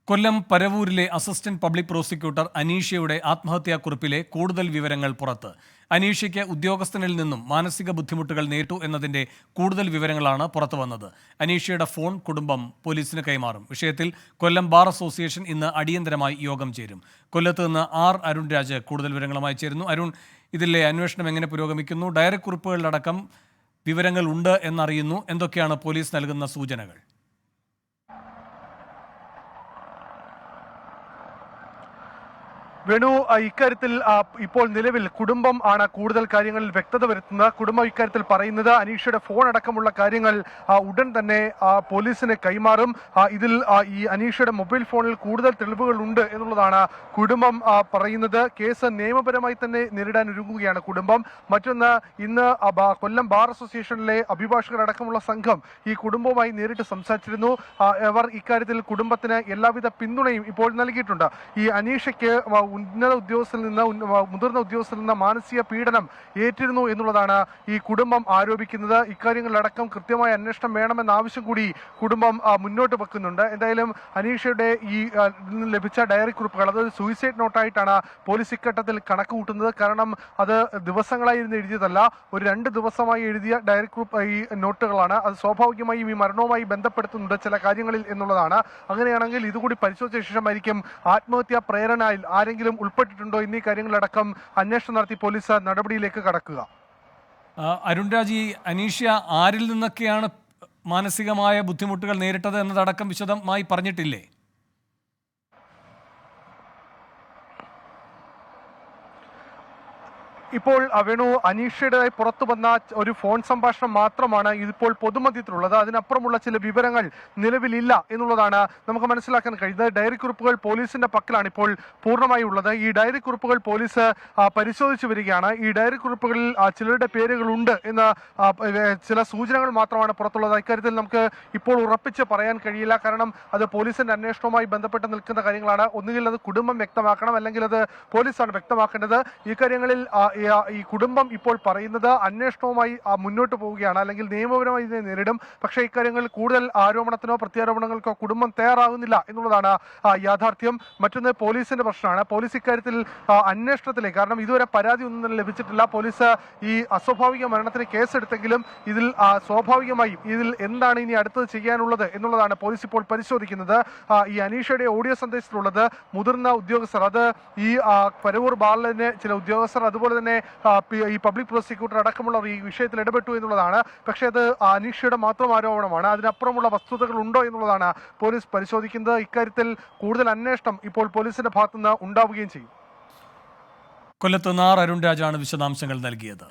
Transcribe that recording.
കൊല്ലം പരവൂരിലെ assistant public prosecutor അനീഷയുടെ ആത്മഹത്യാക്കുറിപ്പിലെ കൂടുതൽ വിവരങ്ങൾ പുറത്ത്. അനീഷയ്ക്ക് ഉദ്യോഗസ്ഥനിൽ നിന്നും മാനസിക ബുദ്ധിമുട്ടുകൾ നേരിട്ടു എന്നതിന്റെ കൂടുതൽ വിവരങ്ങളാണ് പുറത്തുവന്നത്. അനീഷയുടെ ഫോൺ കുടുംബം പോലീസിന് കൈമാറും. വിഷയത്തിൽ കൊല്ലം ബാർ അസോസിയേഷൻ ഇന്ന് അടിയന്തരമായി യോഗം ചേരും. കൊല്ലത്ത് നിന്ന് അരുൺ രാജ് കൂടുതൽ വിവരങ്ങളുമായി ചേരുന്നു. അരുൺ, ഇതിലെ അന്വേഷണം എങ്ങനെ പുരോഗമിക്കുന്നു? ഡയറി കുറിപ്പുകളിലടക്കം വിവരങ്ങൾ ഉണ്ട് എന്നറിയുന്നു. എന്തൊക്കെയാണ് പോലീസ് നൽകുന്ന സൂചനകൾ? വേണു, ഇക്കാര്യത്തിൽ ഇപ്പോൾ നിലവിൽ കുടുംബം ആണ് കൂടുതൽ കാര്യങ്ങളിൽ വ്യക്തത വരുത്തുന്നത്. കുടുംബം ഇക്കാര്യത്തിൽ പറയുന്നത് അനീഷയുടെ ഫോൺ അടക്കമുള്ള കാര്യങ്ങൾ ഉടൻ തന്നെ പോലീസിന് കൈമാറും. ഇതിൽ ഈ അനീഷയുടെ മൊബൈൽ ഫോണിൽ കൂടുതൽ തെളിവുകൾ ഉണ്ട് എന്നുള്ളതാണ് കുടുംബം പറയുന്നത്. കേസ് നിയമപരമായി തന്നെ നേരിടാൻ ഒരുങ്ങുകയാണ് കുടുംബം. മറ്റൊന്ന്, ഇന്ന് കൊല്ലം ബാർ അസോസിയേഷനിലെ അഭിഭാഷകരടക്കമുള്ള സംഘം ഈ കുടുംബവുമായി നേരിട്ട് സംസാരിച്ചിരുന്നു. അവർ ഇക്കാര്യത്തിൽ കുടുംബത്തിന് എല്ലാവിധ പിന്തുണയും ഇപ്പോൾ നൽകിയിട്ടുണ്ട്. ഈ അനീഷയ്ക്ക് മുതിർന്ന ഉദ്യോഗസ്ഥരിൽ നിന്ന് മാനസിക പീഡനം ഏറ്റിരുന്നു എന്നുള്ളതാണ് ഈ കുടുംബം ആരോപിക്കുന്നത്. ഇക്കാര്യങ്ങളിലടക്കം കൃത്യമായ അന്വേഷണം വേണമെന്ന ആവശ്യം കൂടി കുടുംബം മുന്നോട്ട് വെക്കുന്നുണ്ട്. എന്തായാലും അനീഷയുടെ ഈ ലഭിച്ച ഡയറി കുറിപ്പുകൾ, അതൊരു സൂയിസൈഡ് നോട്ടായിട്ടാണ് പോലീസ് ഇഘട്ടത്തിൽ കണക്ക് കൂട്ടുന്നത്. കാരണം അത് ദിവസങ്ങളായി ഇരുന്ന് എഴുതിയതല്ല, ഒരു 2 ദിവസമായി എഴുതിയ ഡയറി കുറിപ്പ് ഈ നോട്ടുകളാണ്. അത് സ്വാഭാവികമായും ഈ മരണവുമായി ബന്ധപ്പെടുത്തുന്നുണ്ട് ചില കാര്യങ്ങളിൽ എന്നുള്ളതാണ്. അങ്ങനെയാണെങ്കിൽ ഇതുകൂടി പരിശോധിച്ച ശേഷമായിരിക്കും ആത്മഹത്യാ പ്രേരണയിൽ ആരെങ്കിലും ഉൾപ്പെട്ടിട്ടുണ്ടോ എന്നീ കാര്യങ്ങളടക്കം അന്വേഷണം നടത്തി പോലീസ് നടപടിയിലേക്ക് കടക്കുക. അരുൺ രാജ്, അനീഷ ആരിൽ നിന്നൊക്കെയാണ് മാനസികമായ ബുദ്ധിമുട്ടുകൾ നേരിട്ടത് എന്നതടക്കം വിശദമായി പറഞ്ഞിട്ടില്ലേ? ഇപ്പോൾ വേണു, അനീഷയുടേതായി പുറത്തു വന്ന ഒരു ഫോൺ സംഭാഷണം മാത്രമാണ് ഇതിപ്പോൾ പൊതുമധ്യത്തിലുള്ളത്. അതിനപ്പുറമുള്ള ചില വിവരങ്ങൾ നിലവിലില്ല എന്നുള്ളതാണ് നമുക്ക് മനസ്സിലാക്കാൻ കഴിയുന്നത്. ഡയറി കുറിപ്പുകൾ പോലീസിന്റെ പക്കലാണ് ഇപ്പോൾ പൂർണ്ണമായി ഉള്ളത്. ഈ ഡയറി കുറിപ്പുകൾ പോലീസ് പരിശോധിച്ചു വരികയാണ്. ഈ ഡയറി കുറിപ്പുകളിൽ ചിലരുടെ പേരുകളുണ്ട് എന്ന ചില സൂചനകൾ മാത്രമാണ് പുറത്തുള്ളത്. ഇക്കാര്യത്തിൽ നമുക്ക് ഇപ്പോൾ ഉറപ്പിച്ച് പറയാൻ കഴിയില്ല. കാരണം അത് പോലീസിന്റെ അന്വേഷണവുമായി ബന്ധപ്പെട്ട് നിൽക്കുന്ന കാര്യങ്ങളാണ്. ഒന്നുകിൽ അത് കുടുംബം വ്യക്തമാക്കണം, അല്ലെങ്കിൽ അത് പോലീസാണ് വ്യക്തമാക്കേണ്ടത്. ഈ കാര്യങ്ങളിൽ ഈ കുടുംബം ഇപ്പോൾ പറയുന്നത് അന്വേഷണവുമായി മുന്നോട്ട് പോവുകയാണ്, അല്ലെങ്കിൽ നിയമപരമായി ഇതിനെ നേരിടും. പക്ഷേ ഇക്കാര്യങ്ങളിൽ കൂടുതൽ ആരോപണത്തിനോ പ്രത്യാരോപണങ്ങൾക്കോ കുടുംബം തയ്യാറാകുന്നില്ല എന്നുള്ളതാണ് യാഥാർത്ഥ്യം. മറ്റൊന്ന്, പോലീസിന്റെ പ്രശ്നമാണ്. പോലീസ് ഇക്കാര്യത്തിൽ അന്വേഷണത്തിലേക്ക്, കാരണം ഇതുവരെ പരാതി ഒന്നും തന്നെ ലഭിച്ചിട്ടില്ല. പോലീസ് ഈ അസ്വാഭാവിക മരണത്തിന് കേസെടുത്തെങ്കിലും ഇതിൽ സ്വാഭാവികമായും ഇതിൽ എന്താണ് ഇനി അടുത്തത് ചെയ്യാനുള്ളത് എന്നുള്ളതാണ് പോലീസ് ഇപ്പോൾ പരിശോധിക്കുന്നത്. ഈ അനീഷയുടെ ഓഡിയോ സന്ദേശത്തിലുള്ളത് മുതിർന്ന ഉദ്യോഗസ്ഥർ, അത് ഈ പരവൂർ ബാറിലെ ചില ഉദ്യോഗസ്ഥർ, അതുപോലെ തന്നെ ഈ പബ്ലിക് പ്രോസിക്യൂട്ടർ അടക്കമുള്ളവർ ഈ വിഷയത്തിൽ ഇടപെട്ടു എന്നുള്ളതാണ്. പക്ഷേ അത് അനീഷയുടെ മാത്രം ആരോപണമാണ്. അതിനപ്പുറമുള്ള വസ്തുതകൾ ഉണ്ടോ എന്നുള്ളതാണ് പോലീസ് പരിശോധിക്കുന്നത്. ഇക്കാര്യത്തിൽ കൂടുതൽ അന്വേഷണം ഇപ്പോൾ പോലീസിന്റെ ഭാഗത്തുനിന്ന് ഉണ്ടാവുകയും ചെയ്യും. കൊല്ലത്ത് അരുൺ രാജാണ് വിശദാംശങ്ങൾ നൽകിയത്.